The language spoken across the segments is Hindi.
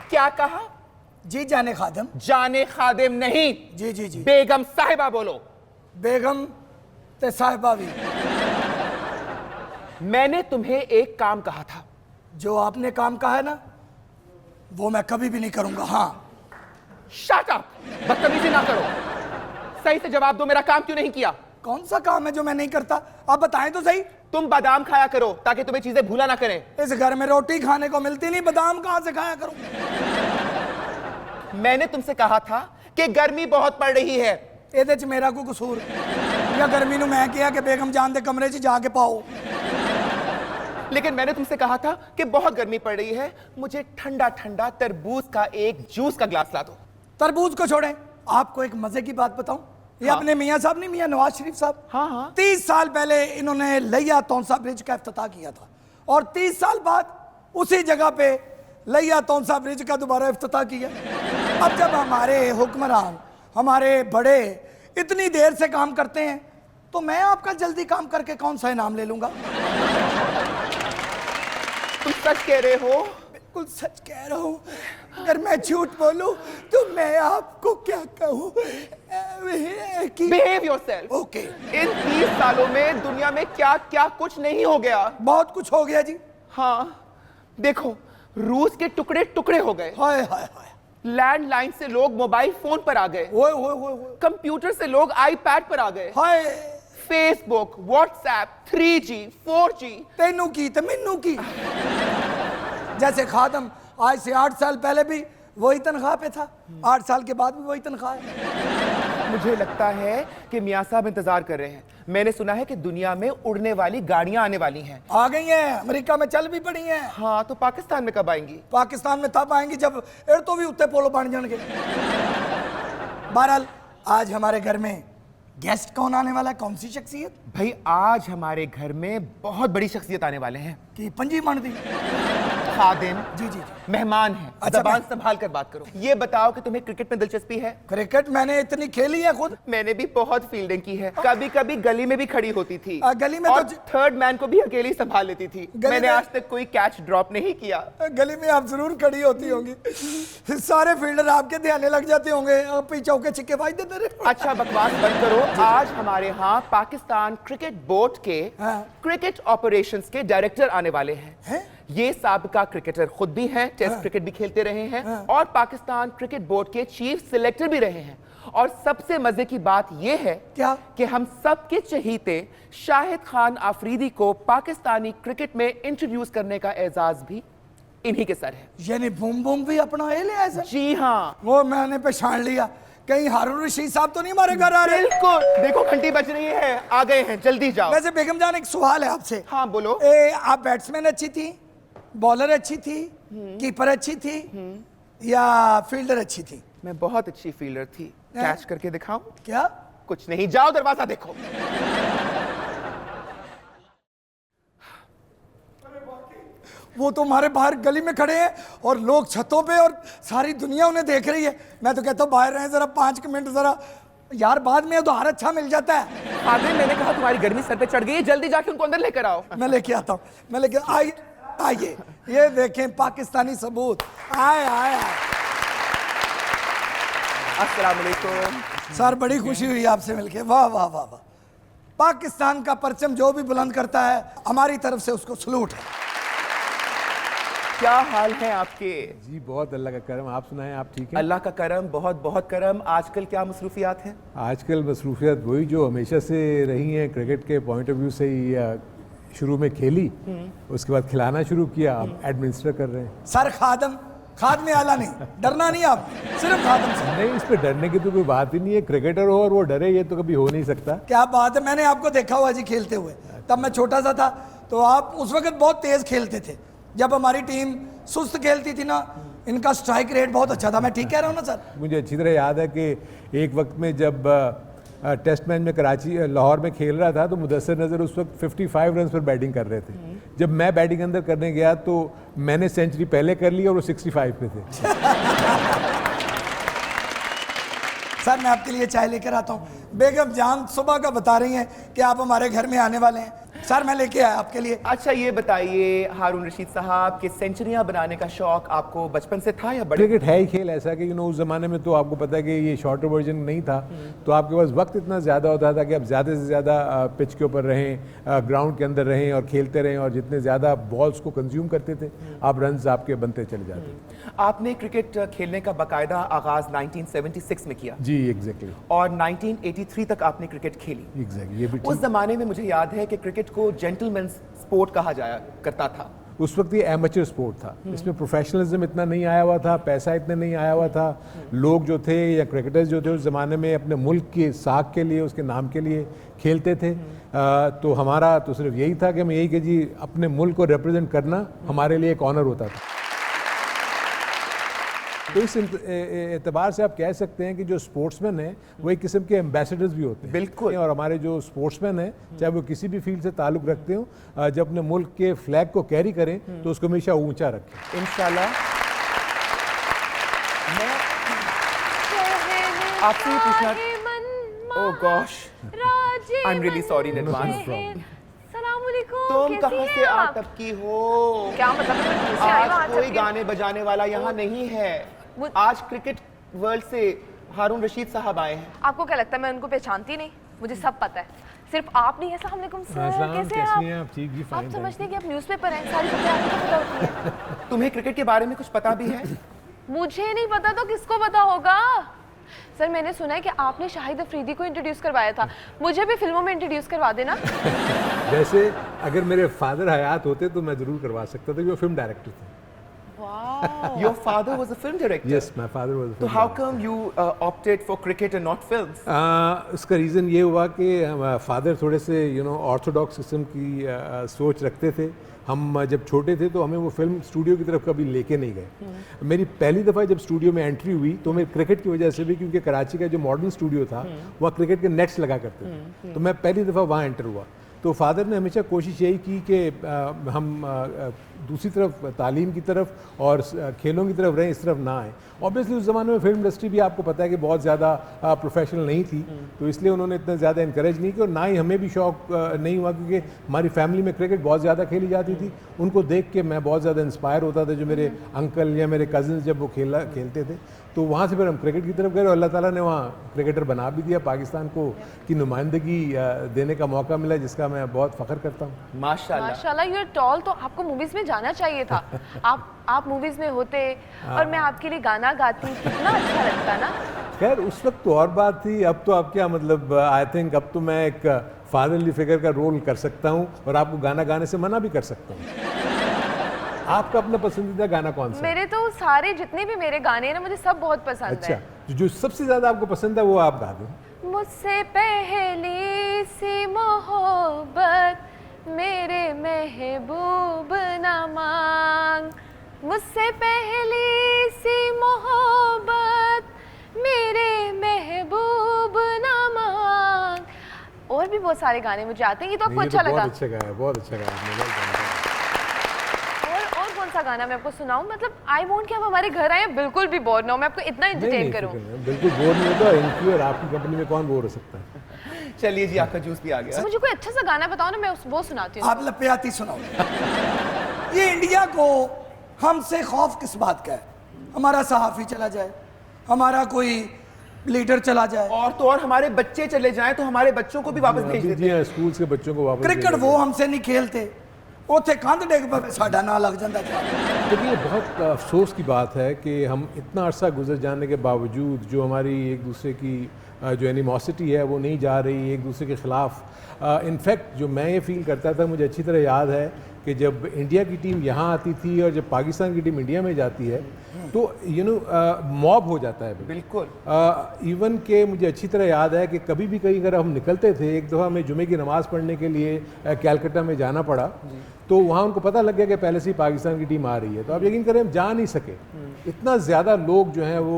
क्या कहा? जी जाने खादम। जाने खादिम नहीं, जी जी जी। बेगम साहिबा बोलो। बेगम ते साहिबा भी। मैंने तुम्हें एक काम कहा था। जो आपने काम कहा है ना, वो मैं कभी भी नहीं करूंगा। हाँ। शट अप, बदतमीजी ना करो। सही से जवाब दो, मेरा काम क्यों नहीं किया? कौन सा काम है जो मैं नहीं करता? आप बताएं तो सही। तुम बादाम खाया करो ताकि तुम्हें चीजें भूला ना करें। इस घर में रोटी खाने को मिलती नहीं, बादाम कहां से खाया करूं? मैंने तुमसे कहा था कि गर्मी बहुत पड़ रही है। ਇਹਦੇ ਚ मेरा को कसूर या गर्मी ਨੂੰ मैं किया कि बेगम जान दे कमरे च जाके पाओ। लेकिन मैंने तुमसे कहा था कि बहुत गर्मी पड़ रही है, मुझे ठंडा ठंडा तरबूज का एक जूस का ग्लास ला दो। तरबूज को छोड़ें, आपको एक मजे की बात बताऊं। ये हाँ। अपने मियां साहब नहीं, मियां नवाज शरीफ साहब। हाँ हाँ। 30 साल पहले इन्होंने लिया तौंसा ब्रिज का इफ्तिताह किया था और 30 साल बाद उसी जगह पे लिया तौंसा ब्रिज का दोबारा इफ्तिताह किया। अब जब हमारे हुक्मरान, हमारे बड़े इतनी देर से काम करते हैं, तो मैं आपका जल्दी काम करके कौन सा इनाम ले लूंगा? तुम सच कह रहे हो? बिल्कुल सच कह रहा हूँ। अगर मैं झूठ बोलूं तो मैं आपको क्या कहूँ कि बिहेव योरसेल्फ। ओके। इन 30 सालों में दुनिया में क्या क्या कुछ नहीं हो गया। बहुत कुछ हो गया जी। हाँ, देखो, रूस के टुकड़े टुकड़े हो गए। हाय हाय हाय। लैंडलाइन से लोग मोबाइल फोन पर आ गए। ओए ओए ओए ओए। कंप्यूटर से लोग आईपैड पर आ गए। Hi. Facebook, WhatsApp, 3G, 4G। तेनू की ते मैनू की। जैसे खादम आज से 8 साल पहले भी वही तनख्वाह पे था, 8 साल के बाद भी वही तनख्वाह है। मुझे लगता है कि मियां साहब इंतजार कर रहे हैं। मैंने सुना है कि दुनिया में उड़ने वाली गाड़ियां आने वाली हैं। आ गई हैं, अमेरिका में चल भी पड़ी हैं। हाँ, तो पाकिस्तान में कब आएंगी? पाकिस्तान में तब आएंगी जब एड़ तो भी उत्ते पोलो बन जाएंगे। बहरहाल आज हमारे घर में गेस्ट कौन आने वाला है? कौन सी शख्सियत? भाई, आज हमारे घर में बहुत बड़ी शख्सियत आने वाले हैं। कि पंजी मन दी। खादिम जी जी। मेहमान हैं। अच्छा, ज़बान संभाल कर बात करो। ये बताओ कि तुम्हें क्रिकेट में दिलचस्पी है? क्रिकेट मैंने इतनी खेली है खुद। मैंने भी बहुत फील्डिंग की है। कभी कभी गली में भी खड़ी होती थी। गली में और तो थर्ड मैन को भी अकेली संभाल लेती थी। मैंने में- आज तक कोई कैच ड्रॉप नहीं किया। गली में आप जरूर खड़ी होती होंगी। सारे फील्डर आपके ध्यान लग जाते होंगे, आप ही चौके छिक्के बाज देते रहे। अच्छा, बकवास बंद करो। आज हमारे यहाँ पाकिस्तान क्रिकेट बोर्ड के हाँ। क्रिकेट ऑपरेशंस के डायरेक्टर आने वाले हैं। ये साबिका क्रिकेटर खुद भी हैं, टेस्ट क्रिकेट भी खेलते रहे हैं और पाकिस्तान क्रिकेट बोर्ड के चीफ सिलेक्टर भी रहे हैं। और सबसे मजे की बात यह है क्या? कि हम सबके चहीते शाहिद खान आफरीदी को पाकिस्तानी क्रिकेट में इंट्रोड्यूस करने का एजाज भी इन्हीं के सर है। यानी बूम बूम भी अपना ये लिया है सर? जी हाँ, वो मैंने पहचान लिया। कहीं हारून रशीद साहब तो नहीं हमारे घर आ रहे? बिल्कुल। देखो, घंटी बज रही है, आ गए हैं, जल्दी जाओ। वैसे बेगम जान, एक सवाल है आपसे। हाँ, बोलो। आप बैट्समैन अच्छी थी, बॉलर अच्छी थी, कीपर अच्छी थी या फील्डर अच्छी थी? मैं बहुत अच्छी फील्डर थी। कैच करके दिखाऊं? क्या? कुछ नहीं, जाओ दरवाजा देखो। वो तो हमारे बाहर गली में खड़े हैं और लोग छतों पे और सारी दुनिया उन्हें देख रही है। मैं तो कहता हूँ बाहर रहें जरा 5 मिनट जरा, यार बाद में उधार अच्छा मिल जाता है। खादिम, मैंने कहा तुम्हारी गर्मी सर पे चढ़ गई है, जल्दी जाके उनको अंदर लेकर आओ। मैं लेके आता हूँ, मैं लेके आइए आइए। ये देखें पाकिस्तानी सबूत। आए आए आए। अस्सलाम वालेकुम। सर, बड़ी खुशी हुई आपसे मिलके। वाह वाह वाह वाह। पाकिस्तान का परचम जो भी बुलंद करता है, हमारी तरफ से उसको सलूट है। क्या हाल है आपके? जी बहुत अल्लाह का करम। आप सुनाएं, आप ठीक हैं? अल्लाह का करम, बहुत बहुत करम। आजकल क्या मसरूफियात हैं? आजकल मसरूफियात वही जो हमेशा से रही हैं। क्रिकेट के पॉइंट ऑफ व्यू से ही शुरू में खेली, उसके बाद खिलाना शुरू किया, अब एडमिनिस्टर कर रहे हैं। सर खादम आला नहीं, डरना नहीं आप, सिर्फ खादम से। नहीं, इस पे डरने की तो कोई बात ही नहीं है। क्रिकेटर हो और वो डरे, ये तो कभी हो नहीं सकता। क्या बात है, मैंने आपको देखा हुआ जी खेलते हुए। तब मैं छोटा सा था, तो आप उस वक्त बहुत तेज खेलते थे। जब हमारी टीम सुस्त खेलती थी ना, इनका स्ट्राइक रेट बहुत अच्छा था। मैं ठीक कह रहा हूँ ना सर? मुझे अच्छी तरह याद है कि एक वक्त में जब टेस्ट मैच में लाहौर में खेल रहा था, तो मुदस्सिर नज़र उस वक्त 55 रन पर बैटिंग कर रहे थे। जब मैं बैटिंग अंदर करने गया तो मैंने सेंचुरी पहले कर ली और वो 65 पे थे। सर, मैं आपके लिए चाय लेकर आता हूँ। बेगम जान सुबह का बता रही हैं कि आप हमारे घर में आने वाले हैं। सर मैं लेके आया आपके लिए। अच्छा ये बताइए हारून रशीद साहब कि सेंचुरियां बनाने का शौक आपको बचपन से था या बड़े? क्रिकेट है ही खेल ऐसा कि उस ज़माने में तो आपको पता है कि ये शॉर्टर वर्जन नहीं था, तो आपके पास वक्त इतना ज़्यादा होता था कि आप ज़्यादा से ज़्यादा पिच के ऊपर रहें, ग्राउंड के अंदर रहें और खेलते रहें, और जितने ज़्यादा बॉल्स को कंज्यूम करते थे आप रन्स आपके बनते चले जाते। आपने क्रिकेट खेलने का बाकायदा आगाज 1976 में किया जी एग्जैक्टली, और 1983 तक आपने क्रिकेट खेली। एग्जैक्टली, ये भी उस जमाने में मुझे याद है कि क्रिकेट को जेंटलमैन स्पोर्ट कहा जाया करता था। उस वक्त ये एमेचर स्पोर्ट था, इसमें प्रोफेशनलिज्म इतना नहीं आया हुआ था, पैसा इतना नहीं आया हुआ था। लोग जो थे या क्रिकेटर्स जो थे उस ज़माने में अपने मुल्क के साख के लिए, उसके नाम के लिए खेलते थे। तो हमारा तो सिर्फ यही था कि हम यही कि जी अपने मुल्क को रिप्रेजेंट करना हमारे लिए एक ऑनर होता था। तो इस एतबार से आप कह सकते हैं कि जो स्पोर्ट्समैन है वो एक किस्म के एम्बेसडर्स भी होते हैं। बिल्कुल। और हमारे जो स्पोर्ट्समैन हैं चाहे वो किसी भी फील्ड से ताल्लुक़ रखते हो, जब अपने मुल्क के फ्लैग को कैरी करें तो उसको हमेशा ऊंचा रखें। इंशाल्लाह। मैं आपसे ये पूछना, oh gosh, I am really sorry in advance. तुम कहाँ से आ टपकी हो? क्या मतलब है? मैं दूर से आई हूँ, आज आज कोई टपकी- गाने बजाने वाला यहाँ नहीं है। आज क्रिकेट वर्ल्ड से हारून रशीद साहब आए हैं। आपको क्या लगता है मैं उनको पहचानती नहीं? मुझे सब पता है, सिर्फ आप नहीं है। अस्सलाम वालेकुम सर, अस्सलाम, कैसे कैसी हैं हैं आप? आप? ठीक जी, आप फाइन, समझते हैं कि आप न्यूज़पेपर हैं, सारी खबरें आपको पता होती है। तुम्हें क्रिकेट के बारे में कुछ पता भी है? मुझे नहीं पता तो किसको पता होगा? सर मैंने सुना है कि आपने शाहिद अफरीदी को इंट्रोड्यूस करवाया था, मुझे भी फिल्मों में इंट्रोड्यूस करवा देना। वैसे अगर मेरे फादर हयात होते तो मैं ज़रूर करवा सकता था, कि वो फिल्म डायरेक्टर थे। वाह, Your father was a film director. Yes, my father was. So how come you opted for cricket and not films? उसका रीज़न ये हुआ कि फादर थोड़े से ऑर्थोडॉक्स किस्म की सोच रखते थे। हम जब छोटे थे तो हमें वो फिल्म स्टूडियो की तरफ कभी लेके नहीं गए। मेरी पहली दफ़ा जब स्टूडियो में एंट्री हुई तो मैं क्रिकेट की वजह से भी, क्योंकि कराची का जो मॉडर्न स्टूडियो था वहाँ क्रिकेट के नेट्स लगा करते थे, तो मैं पहली दफ़ा वहाँ एंटर हुआ। तो फादर ने हमेशा कोशिश यही की कि हम दूसरी तरफ तालीम की तरफ और खेलों की तरफ रहें, इस तरफ ना आए। ऑब्वियसली उस ज़माने में फिल्म इंडस्ट्री भी आपको पता है कि बहुत ज़्यादा प्रोफेशनल नहीं थी, तो इसलिए उन्होंने इतना ज़्यादा इनकरेज नहीं किया, और ना ही हमें भी शौक नहीं हुआ, क्योंकि हमारी फैमिली में क्रिकेट बहुत ज़्यादा खेली जाती थी। उनको देख के मैं बहुत ज़्यादा इंस्पायर होता था, जो मेरे अंकल या मेरे कज़न्स जब वो खेलते थे, तो वहाँ से फिर हम क्रिकेट की तरफ गए और अल्लाह ताला ने वहाँ क्रिकेटर बना भी दिया। पाकिस्तान को की नुमाइंदगी देने का मौका मिला, जिसका मैं बहुत फ़ख्र करता हूँ। माशाल्लाह। माशाल्लाह यू आर टॉल, तो आपको मूवीज में जाना चाहिए था। आप मूवीज में होते और मैं आपके लिए गाना गाती, कितना अच्छा लगता ना। खैर उस वक्त तो और बात थी, अब तो आप क्या मतलब, आई थिंक अब तो मैं एक फादरली फिगर का रोल कर सकता हूँ और आपको गाना गाने से मना भी कर सकता हूँ। आपका अपना पसंदीदा गाना कौन सा है? मेरे तो सारे जितने भी मेरे गाने हैं ना, मुझे सब बहुत पसंद अच्छा, है। जो सबसे ज्यादा आपको पसंद है वो आप गा दो। मुझसे पहली सी मोहब्बत मेरे महबूब ना मांग, मुझसे पहली सी मोहब्बत मेरे महबूब ना मांग। और भी बहुत सारे गाने मुझे आते हैं, ये तो आपको ये अच्छा तो लगा। बहुत अच्छा गाया, बहुत अच्छा गाया आपने, well done। और कौन सा गाना मैं आपको सुनाऊं? मतलब आई वॉन्ट कि आप हमारे घर आए, बिल्कुल भी बोर ना हो, मैं आपको इतना एंटरटेन करूं। बिल्कुल बोर नहीं होता, इनकी और आपकी कंपनी में कौन बोर हो सकता है? चलिए जी, आपका जूस भी आ गया। मुझे कोई अच्छा सा गाना बताओ ना, मैं वो सुनाती हूँ। आप लपियाती सुनाओ। ये इंडिया को हमसे खौफ किस बात का है? हमारा सहाफ़ी चला जाए, हमारा कोई लीडर चला जाए, और तो और हमारे बच्चे चले जाएं तो हमारे बच्चों को भी वापस भेज देते जी हाँ, स्कूल के बच्चों को वापस क्रिकेट भेज वो देते हमसे नहीं खेलते, उथे कंध डेग पे साडा ना लग जाता। हैं। देखिए बहुत अफसोस की बात है कि हम इतना अरसा गुजर जाने के बावजूद जो हमारी एक दूसरे की जो एनिमोसिटी है वो नहीं जा रही एक दूसरे के ख़िलाफ़। इनफैक्ट जो मैं ये फील करता था, मुझे अच्छी तरह याद है कि जब इंडिया की टीम यहाँ आती थी और जब पाकिस्तान की टीम इंडिया में जाती है तो मॉब हो जाता है। बिल्कुल। इवन के मुझे अच्छी तरह याद है कि कभी भी कहीं अगर हम निकलते थे, एक दफ़ा हमें जुमे की नमाज़ पढ़ने के लिए कैलकाटा में जाना पड़ा, तो वहाँ उनको पता लग गया कि पहले से ही पाकिस्तान की टीम आ रही है, तो आप यकीन करें हम जा नहीं सके। इतना ज़्यादा लोग जो हैं वो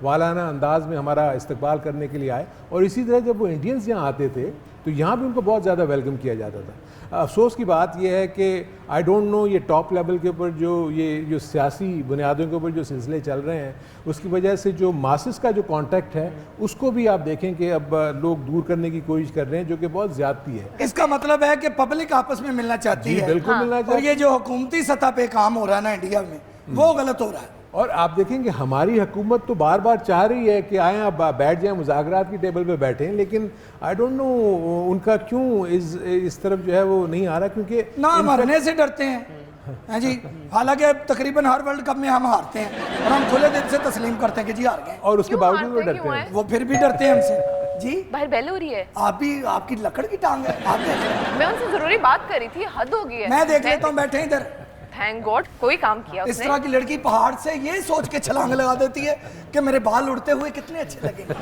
वालाना अंदाज में हमारा इस्तकबाल करने के लिए आए। और इसी तरह जब वो इंडियंस यहाँ आते थे तो यहाँ भी उनको बहुत ज़्यादा वेलकम किया जाता था। अफसोस की बात यह है कि आई डोंट नो ये टॉप लेवल के ऊपर जो सियासी बुनियादों के ऊपर जो सिलसिले चल रहे हैं, उसकी वजह से जो मासेस का जो कांटेक्ट है उसको भी आप देखें कि अब लोग दूर करने की कोशिश कर रहे हैं, जो कि बहुत ज्यादती है। इसका मतलब है कि पब्लिक आपस में मिलना चाहती है, बिल्कुल मिलना और चाहिए। ये जो हुकूमती सतह पे काम हो रहा है ना इंडिया में, वो गलत हो रहा है। और आप देखेंगे हमारी हुकूमत तो बार बार चाह रही है कि आए आप बैठ जाएं, मुज़ाकरात की टेबल पे बैठें, लेकिन आई डोंट नो उनका क्यों इस तरफ जो है वो नहीं आ रहा, क्योंकि ना मरने से डरते हैं जी। हालांकि तकरीबन हर वर्ल्ड कप में हम हारते हैं और हम खुले दिल से तस्लीम करते हैं कि जी हार गए, और उसके क्यों बावजूद वो हारते डरते क्यों हैं। हैं? वो फिर भी डरते हैं हमसे जी। बाहर बेल हो रही है। आप भी, आपकी लकड़ की टांग है, आप देख रहे हैं। मैं उनसे जरूरी बात कर रही थी, हद हो गई है। मैं देख लेता हूँ, बैठे इधर। थैंक गॉड कोई काम किया इस उसने। तरह की लड़की पहाड़ से ये सोच के छलांग लगा देती है कि मेरे बाल उड़ते हुए कितने अच्छे लगेंगे।